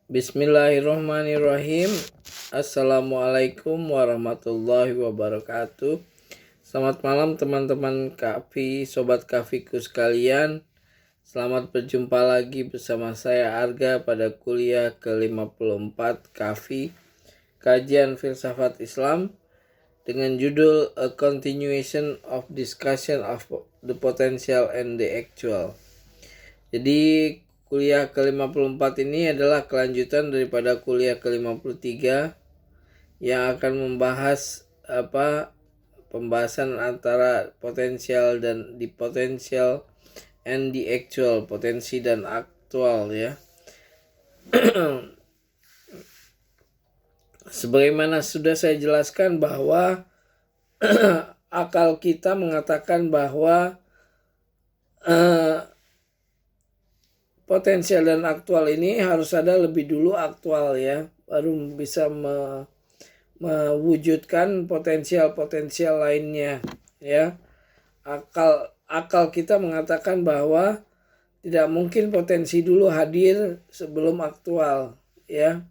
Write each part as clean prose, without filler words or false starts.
Bismillahirrahmanirrahim. Assalamualaikum warahmatullahi wabarakatuh. Selamat malam teman-teman Kafi, sobat Kafiku sekalian. Selamat berjumpa lagi bersama saya Arga pada kuliah ke-54 Kafi, Kajian Filsafat Islam, dengan judul A Continuation of Discussion of the Potential and the Actual. Jadi kuliah ke-54 ini adalah kelanjutan daripada kuliah ke-53 yang akan membahas pembahasan antara potensial dan di potential and the actual, potensi dan aktual ya. Sebagaimana sudah saya jelaskan bahwa akal kita mengatakan bahwa potensial dan aktual ini harus ada lebih dulu aktual ya, baru bisa mewujudkan potensial lainnya ya. Akal kita mengatakan bahwa tidak mungkin potensi dulu hadir sebelum aktual ya.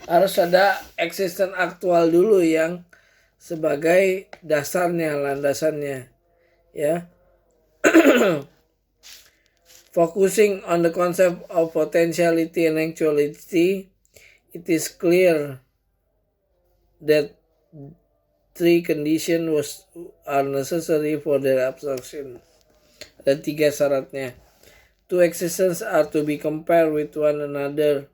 Harus ada eksisten aktual dulu yang sebagai dasarnya, landasannya ya. Focusing on the concept of potentiality and actuality, it is clear that three conditions are necessary for their abstraction. Ada 3 syaratnya. Two existences are to be compared with one another.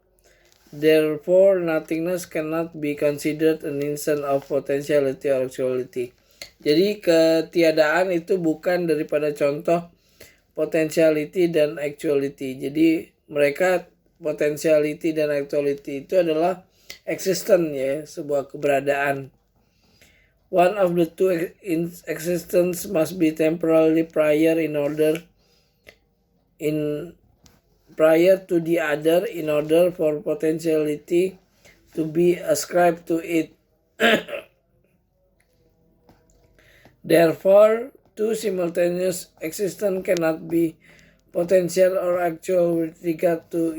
Therefore, nothingness cannot be considered an instance of potentiality or actuality. Jadi ketiadaan itu bukan daripada contoh potentiality dan actuality. Jadi mereka potentiality dan actuality itu adalah existence ya, sebuah keberadaan. One of the two existence must be temporarily prior to the other in order for potentiality to be ascribed to it. Therefore, two simultaneous existence cannot be potential or actual with regard to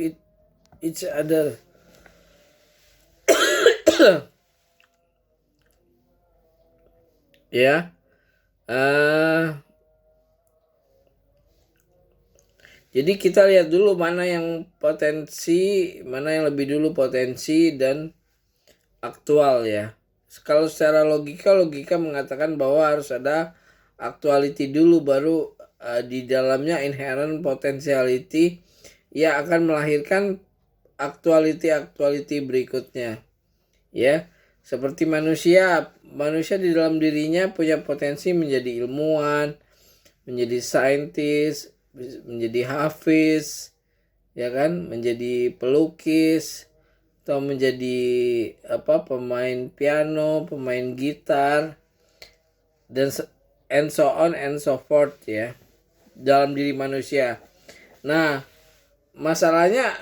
each other. Ya, jadi kita lihat dulu mana yang lebih dulu potensi dan aktual ya. Kalau secara logika mengatakan bahwa harus ada actuality dulu, baru di dalamnya inherent potentiality yang akan melahirkan actuality berikutnya ya. Seperti manusia di dalam dirinya punya potensi menjadi ilmuwan, menjadi saintis, menjadi hafiz ya kan, menjadi pelukis atau menjadi pemain piano, pemain gitar, dan and so on and so forth ya, dalam diri manusia. Nah, masalahnya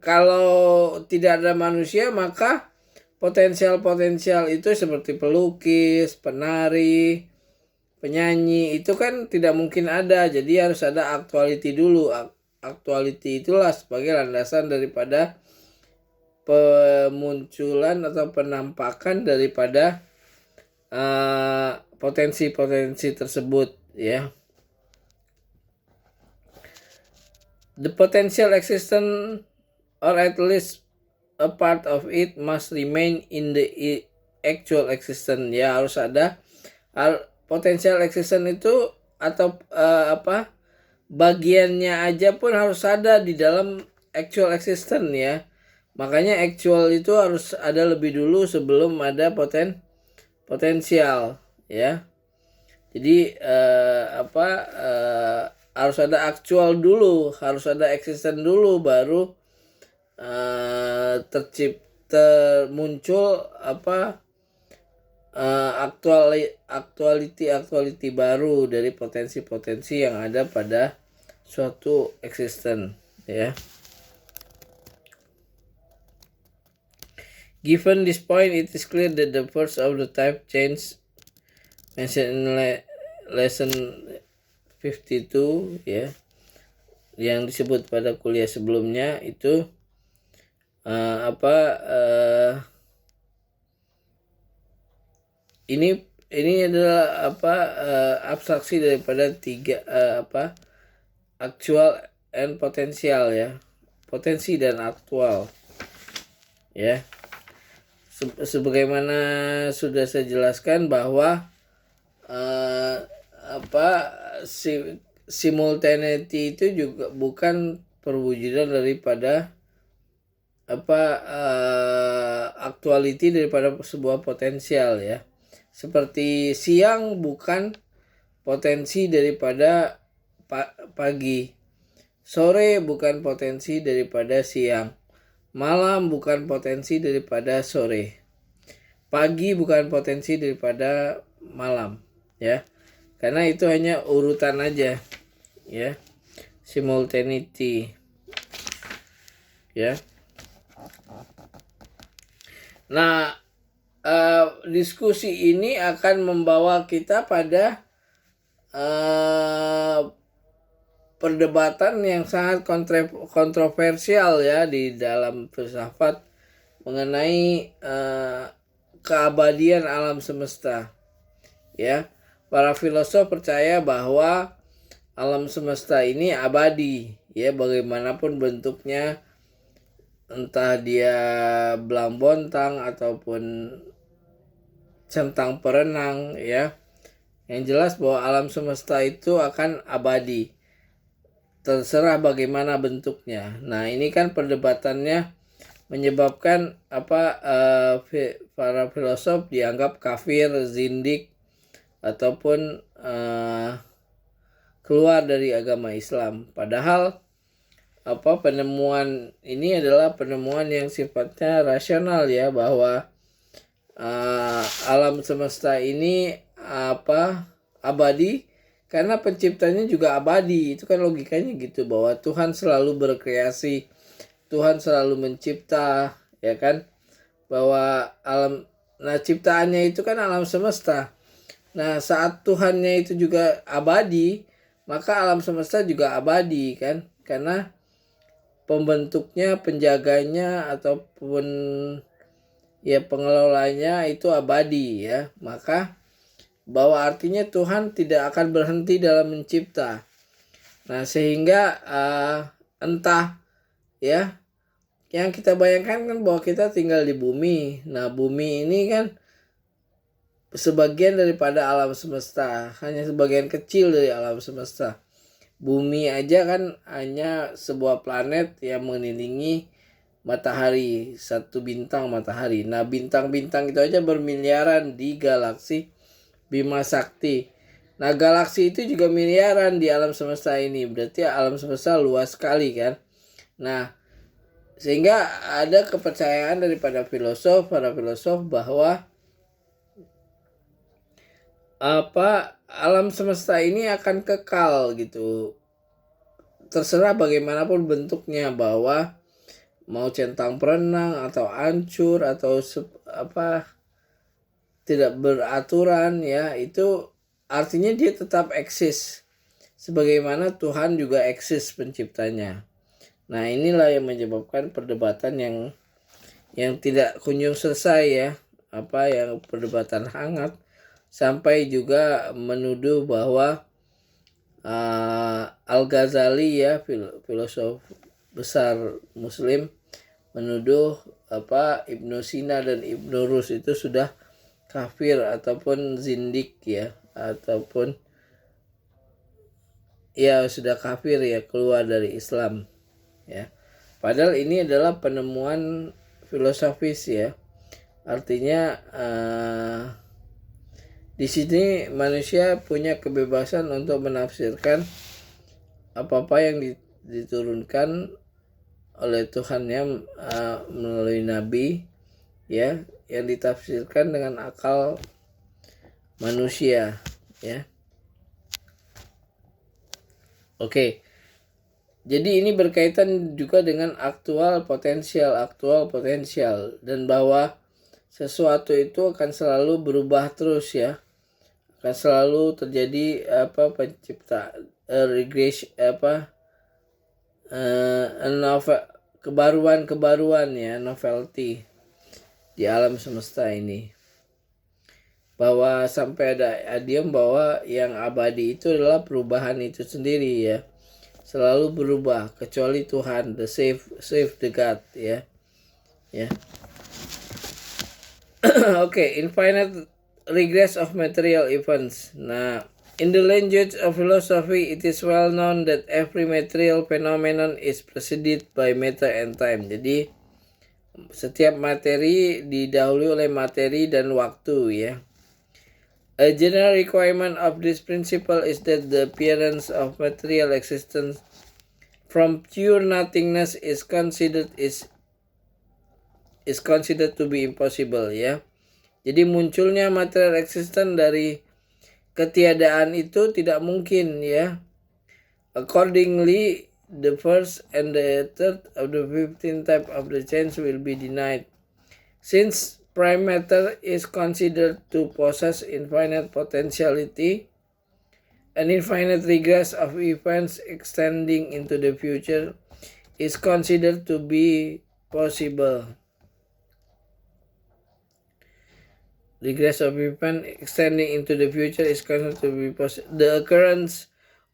kalau tidak ada manusia, maka potensial itu seperti pelukis, penari, penyanyi itu kan tidak mungkin ada. Jadi harus ada actuality dulu. Actuality itulah sebagai landasan daripada pemunculan atau penampakan daripada potensi tersebut ya. The potential existence, or at least a part of it, must remain in the actual existence ya. Harus ada potential existence itu, atau bagiannya aja pun harus ada di dalam actual existence ya. Makanya actual itu harus ada lebih dulu sebelum ada potensial ya. Jadi harus ada actual dulu, harus ada existence dulu, baru muncul actuality baru dari potensi yang ada pada suatu existence ya. Given this point, it is clear that the first of the type change mentioned in lesson 52 ya, yang disebut pada kuliah sebelumnya itu ini adalah abstraksi daripada tiga aktual and potensial ya, potensi dan aktual ya. Sebagaimana sudah saya jelaskan bahwa simultaneity itu juga bukan perwujudan daripada actuality daripada sebuah potensial ya. Seperti siang bukan potensi daripada pagi, sore bukan potensi daripada siang, malam bukan potensi daripada sore, pagi bukan potensi daripada malam ya, karena itu hanya urutan aja ya, simultaneity ya. Nah, diskusi ini akan membawa kita pada perdebatan yang sangat kontroversial ya di dalam filsafat mengenai keabadian alam semesta ya. Para filosof percaya bahwa alam semesta ini abadi ya, bagaimanapun bentuknya, entah dia belang bontang ataupun centang perenang ya. Yang jelas bahwa alam semesta itu akan abadi, terserah bagaimana bentuknya. Nah, ini kan perdebatannya menyebabkan para filosof dianggap kafir, zindik, ataupun keluar dari agama Islam. Padahal penemuan ini adalah penemuan yang sifatnya rasional ya, bahwa alam semesta ini abadi karena penciptanya juga abadi. Itu kan logikanya gitu, bahwa Tuhan selalu berkreasi, Tuhan selalu mencipta ya kan, bahwa ciptaannya itu kan alam semesta. Nah, saat Tuhannya itu juga abadi, maka alam semesta juga abadi kan, karena pembentuknya, penjaganya ataupun ya pengelolanya itu abadi ya. Maka bahwa artinya Tuhan tidak akan berhenti dalam mencipta. Nah, sehingga entah ya, yang kita bayangkan kan bahwa kita tinggal di bumi. Nah, bumi ini kan sebagian daripada alam semesta, hanya sebagian kecil dari alam semesta. Bumi aja kan hanya sebuah planet yang mengelilingi matahari, satu bintang matahari. Nah, bintang-bintang itu aja bermiliaran di galaksi Bima Sakti. Nah, galaksi itu juga miliaran di alam semesta ini. Berarti alam semesta luas sekali kan. Nah, sehingga ada kepercayaan daripada para filosof bahwa alam semesta ini akan kekal gitu, terserah bagaimanapun bentuknya, bahwa mau centang perenang atau hancur atau tidak beraturan ya, itu artinya dia tetap eksis sebagaimana Tuhan juga eksis penciptanya. Nah, inilah yang menyebabkan perdebatan yang tidak kunjung selesai ya, yang perdebatan hangat, sampai juga menuduh bahwa Al-Ghazali ya, filosof besar Muslim, menuduh Ibnu Sina dan Ibnu Rus itu sudah kafir ataupun zindik ya, ataupun ya sudah kafir ya, keluar dari Islam ya. Padahal ini adalah penemuan filosofis ya. Artinya di sini manusia punya kebebasan untuk menafsirkan apa-apa yang diturunkan oleh Tuhannya melalui nabi ya, yang ditafsirkan dengan akal manusia ya. Oke. Jadi ini berkaitan juga dengan aktual potensial, dan bahwa sesuatu itu akan selalu berubah terus ya. Akan selalu terjadi regression kebaruan ya, novelty di alam semesta ini. Bahwa sampai ada adium bahwa yang abadi itu adalah perubahan itu sendiri ya. Selalu berubah kecuali Tuhan, the save the God ya. Ya. Okay, infinite regress of material events. Nah, in the language of philosophy, it is well known that every material phenomenon is preceded by matter and time. Jadi, setiap materi didahului oleh materi dan waktu ya. A general requirement of this principle is that the appearance of material existence from pure nothingness is considered to be impossible ya. Jadi munculnya material existence dari ketiadaan itu tidak mungkin ya. Accordingly, the first and the third of the 15 type of the change will be denied. Since prime matter is considered to possess infinite potentiality, an infinite regress of events extending into the future is considered to be possible. Regress of event extending into the future is considered to be possible. The occurrence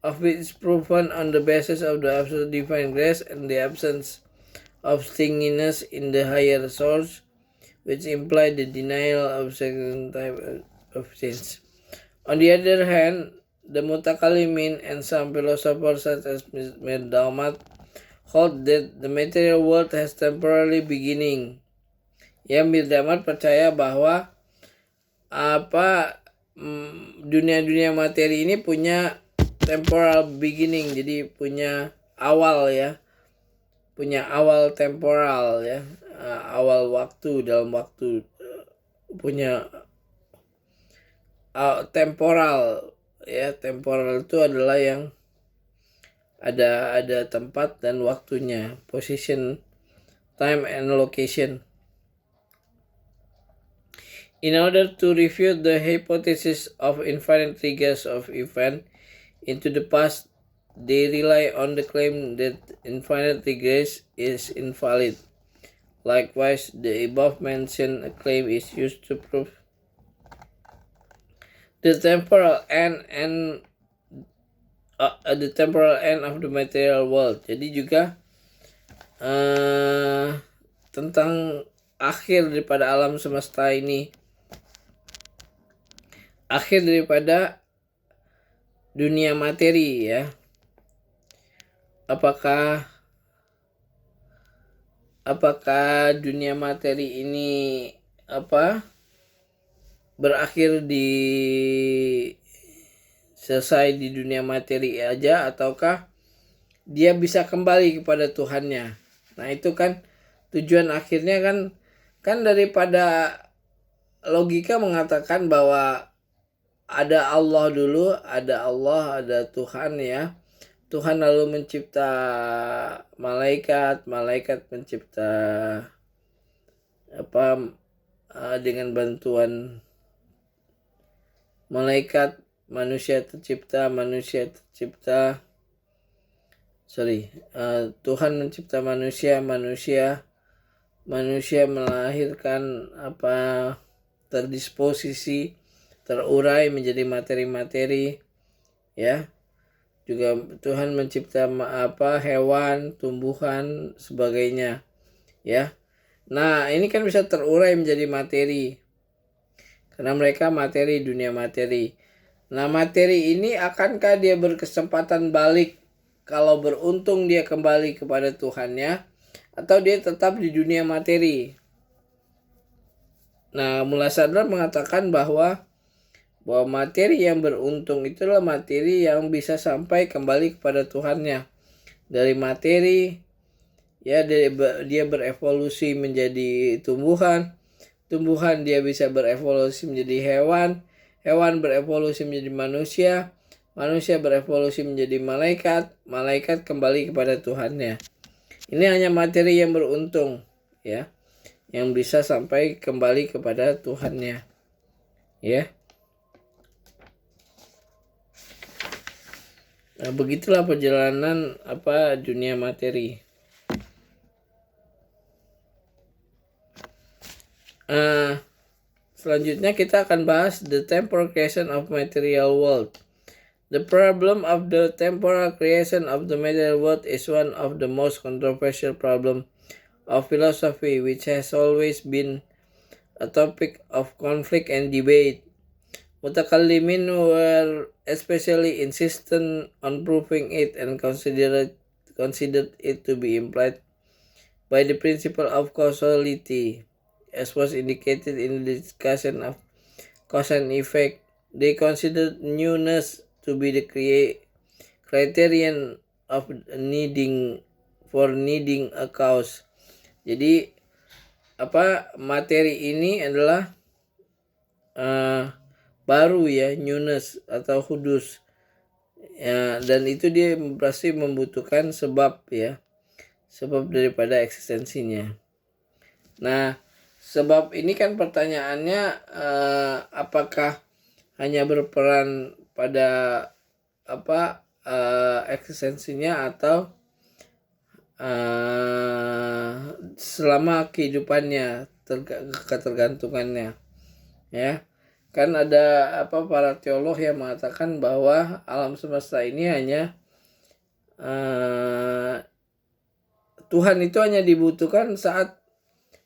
of which is proven on the basis of the absolute divine grace and the absence of stinginess in the higher source, which imply the denial of second type of change. On the other hand, the Mutakalimin and some philosophers such as Mir Daumat hold that the material world has temporary beginning. Ya, Mir Daumat percaya bahwa dunia-dunia materi ini punya temporal beginning, jadi punya awal ya, punya awal temporal ya, awal waktu, dalam waktu, punya temporal ya. Temporal itu adalah yang ada tempat dan waktunya, position, time and location. In order to refute the hypothesis of infinite regress of event into the past, they rely on the claim that infinite regress is invalid. Likewise, the above-mentioned claim is used to prove the temporal end of the material world. Jadi juga tentang akhir daripada alam semesta ini, akhir daripada dunia materi ya. Apakah dunia materi ini berakhir selesai di dunia materi aja, ataukah dia bisa kembali kepada Tuhannya? Nah, itu kan tujuan akhirnya kan daripada logika mengatakan bahwa ada Allah dulu, ada Allah, ada Tuhan ya. Tuhan lalu mencipta malaikat, malaikat mencipta dengan bantuan malaikat manusia tercipta, Tuhan mencipta manusia melahirkan terdisposisi, terurai menjadi materi-materi ya. Juga Tuhan mencipta hewan, tumbuhan, sebagainya ya. Nah, ini kan bisa terurai menjadi materi karena mereka materi, dunia materi. Nah, materi ini akankah dia berkesempatan balik kalau beruntung dia kembali kepada Tuhannya, atau dia tetap di dunia materi? Nah, Mullah Sadran mengatakan bahwa materi yang beruntung itulah materi yang bisa sampai kembali kepada Tuhannya. Dari materi ya, dia berevolusi menjadi tumbuhan dia bisa berevolusi menjadi hewan berevolusi menjadi manusia berevolusi menjadi malaikat kembali kepada Tuhannya. Ini hanya materi yang beruntung ya, yang bisa sampai kembali kepada Tuhannya ya. Nah, begitulah perjalanan dunia materi. Selanjutnya kita akan bahas the temporal creation of material world. The problem of the temporal creation of the material world is one of the most controversial problem of philosophy, which has always been a topic of conflict and debate. Mutakallimin were especially insistent on proving it and considered it to be implied by the principle of causality, as was indicated in the discussion of cause and effect. They considered newness to be the criterion of needing a cause. Jadi materi ini adalah baru ya, newness atau hudus ya, dan itu dia pasti membutuhkan sebab ya, sebab daripada eksistensinya. Nah, sebab ini kan pertanyaannya apakah hanya berperan pada eksistensinya atau selama kehidupannya, ketergantungannya ya. Kan ada para teolog yang mengatakan bahwa alam semesta ini hanya Tuhan itu hanya dibutuhkan saat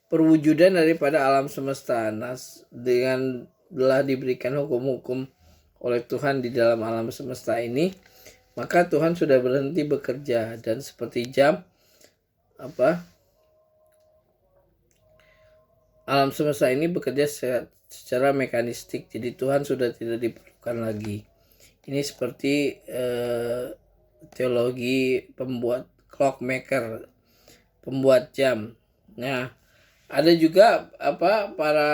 perwujudan daripada alam semesta. Nah, dengan telah diberikan hukum-hukum oleh Tuhan di dalam alam semesta ini, maka Tuhan sudah berhenti bekerja, dan seperti jam alam semesta ini bekerja secara mekanistik, jadi Tuhan sudah tidak diperlukan lagi. Ini seperti teologi pembuat clockmaker, pembuat jam. Nah, ada juga para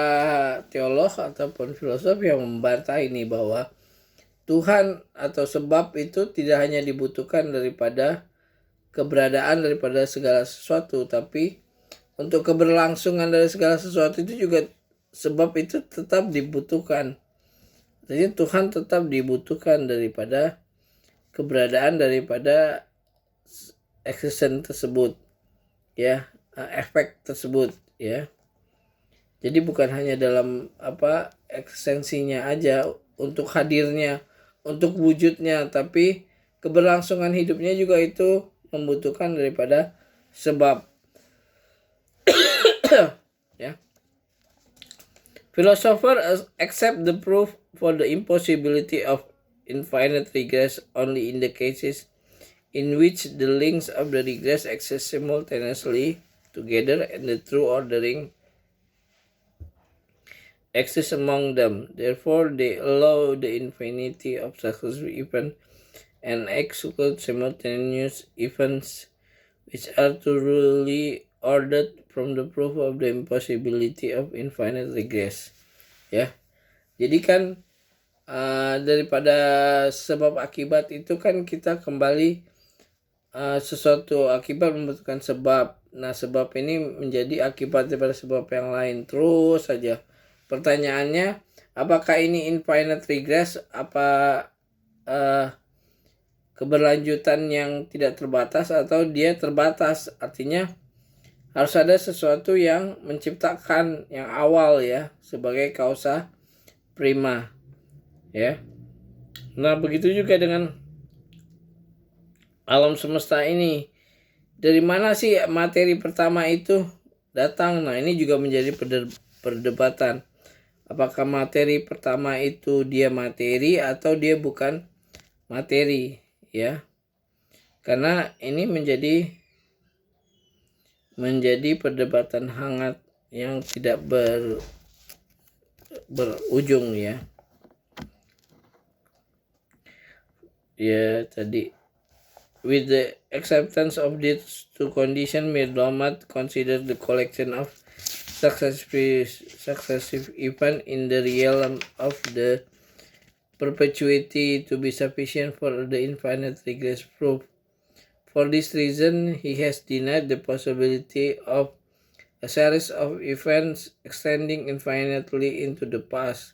teolog ataupun filosof yang membantah ini, bahwa Tuhan atau sebab itu tidak hanya dibutuhkan daripada keberadaan daripada segala sesuatu, tapi untuk keberlangsungan dari segala sesuatu itu juga sebab itu tetap dibutuhkan. Jadi Tuhan tetap dibutuhkan daripada keberadaan daripada eksisten tersebut ya, efek tersebut ya. Jadi bukan hanya dalam eksistensinya aja, untuk hadirnya, untuk wujudnya, tapi keberlangsungan hidupnya juga itu membutuhkan daripada sebab. Ya. Philosophers accept the proof for the impossibility of infinite regress only in the cases in which the links of the regress exist simultaneously together and the true ordering exists among them. Therefore, they allow the infinity of successive events and exclude simultaneous events which are truly ordered from the proof of the impossibility of infinite regress. Ya, jadi kan daripada sebab akibat itu kan kita kembali sesuatu akibat membutuhkan sebab. Nah, sebab ini menjadi akibat daripada sebab yang lain terus saja. Pertanyaannya, apakah ini infinite regress, keberlanjutan yang tidak terbatas, atau dia terbatas? Artinya harus ada sesuatu yang menciptakan yang awal ya, sebagai kausa prima ya. Nah, begitu juga dengan alam semesta ini. Dari mana sih materi pertama itu datang? Nah, ini juga menjadi perdebatan. Apakah materi pertama itu dia materi atau dia bukan materi ya? Karena ini menjadi perdebatan hangat yang tidak berujung ya. Ya, tadi with the acceptance of these two conditions, Mirdomat considered the collection of successive events in the realm of the perpetuity to be sufficient for the infinite regress proof. For this reason, he has denied the possibility of a series of events extending infinitely into the past,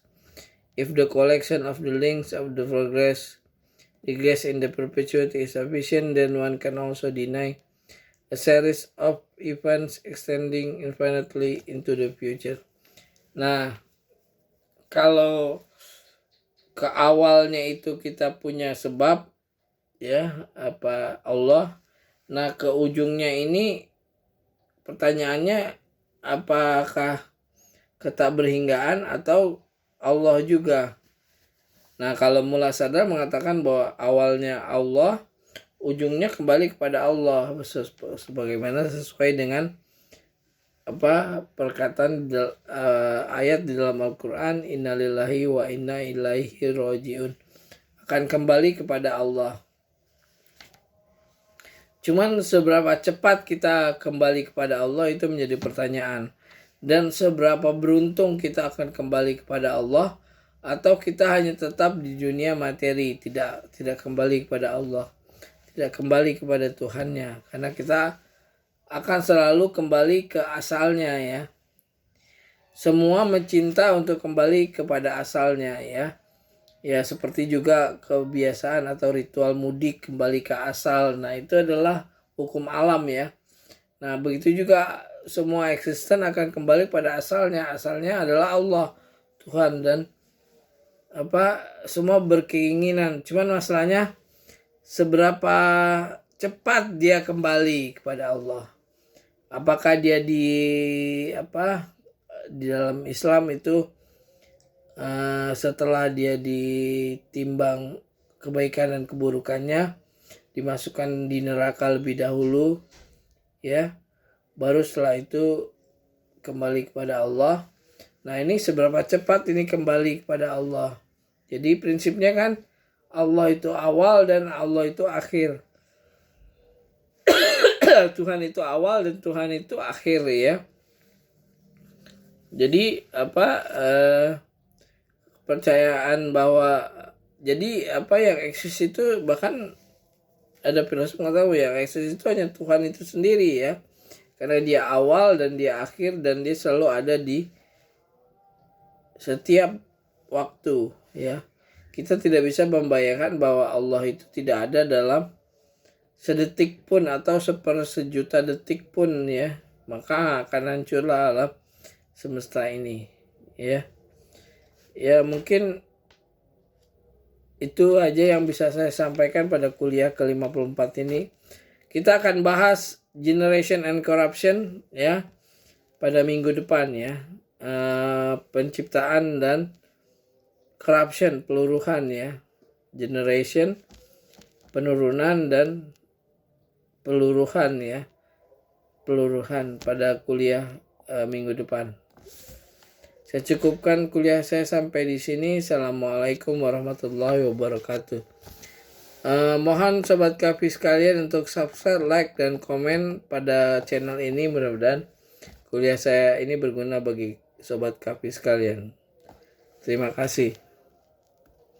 if the collection of the links of the progress the gas in the perpetuity is sufficient, then one can also deny a series of events extending infinitely into the future. Nah, kalau ke awalnya itu kita punya sebab, ya, apa Allah. Nah, ke ujungnya ini pertanyaannya apakah ketakberhinggaan atau Allah juga. Nah, kalau Mullah Sadar mengatakan bahwa awalnya Allah, ujungnya kembali kepada Allah, sebagaimana sesuai dengan perkataan ayat di dalam Al-Quran, innalillahi wa inna ilaihi rojiun, akan kembali kepada Allah. Cuman seberapa cepat kita kembali kepada Allah itu menjadi pertanyaan. Dan seberapa beruntung kita akan kembali kepada Allah, atau kita hanya tetap di dunia materi, tidak kembali kepada Allah, tidak kembali kepada Tuhannya. Karena kita akan selalu kembali ke asalnya, ya. Semua mencinta untuk kembali kepada asalnya, ya. Ya, seperti juga kebiasaan atau ritual mudik kembali ke asal. Nah, itu adalah hukum alam, ya. Nah, begitu juga semua eksisten akan kembali pada asalnya. Asalnya adalah Allah, Tuhan, dan semua berkeinginan. Cuman masalahnya seberapa cepat dia kembali kepada Allah. Apakah dia di dalam Islam itu setelah dia ditimbang kebaikan dan keburukannya, dimasukkan di neraka lebih dahulu, ya, baru setelah itu kembali kepada Allah. Nah, ini seberapa cepat ini kembali kepada Allah. Jadi prinsipnya kan Allah itu awal dan Allah itu akhir. Tuhan itu awal dan Tuhan itu akhir, ya. Jadi kepercayaan bahwa jadi yang eksis itu, bahkan ada filosof mengatakan yang eksis itu hanya Tuhan itu sendiri, ya. Karena dia awal dan dia akhir dan dia selalu ada di setiap waktu, ya. Kita tidak bisa membayangkan bahwa Allah itu tidak ada dalam sedetik pun atau sepersejuta detik pun, ya. Maka akan hancurlah alam semesta ini, ya. Ya, mungkin itu aja yang bisa saya sampaikan pada kuliah ke-54 ini. Kita akan bahas generation and corruption, ya, pada minggu depan, ya. Penciptaan dan corruption, peluruhan, ya. Generation, penurunan, dan peluruhan, ya. Peluruhan pada kuliah minggu depan. Saya cukupkan kuliah saya sampai di sini. Assalamualaikum warahmatullahi wabarakatuh. Mohon Sobat Kafi sekalian untuk subscribe, like, dan komen pada channel ini. Mudah-mudahan kuliah saya ini berguna bagi Sobat Kafi sekalian. Terima kasih.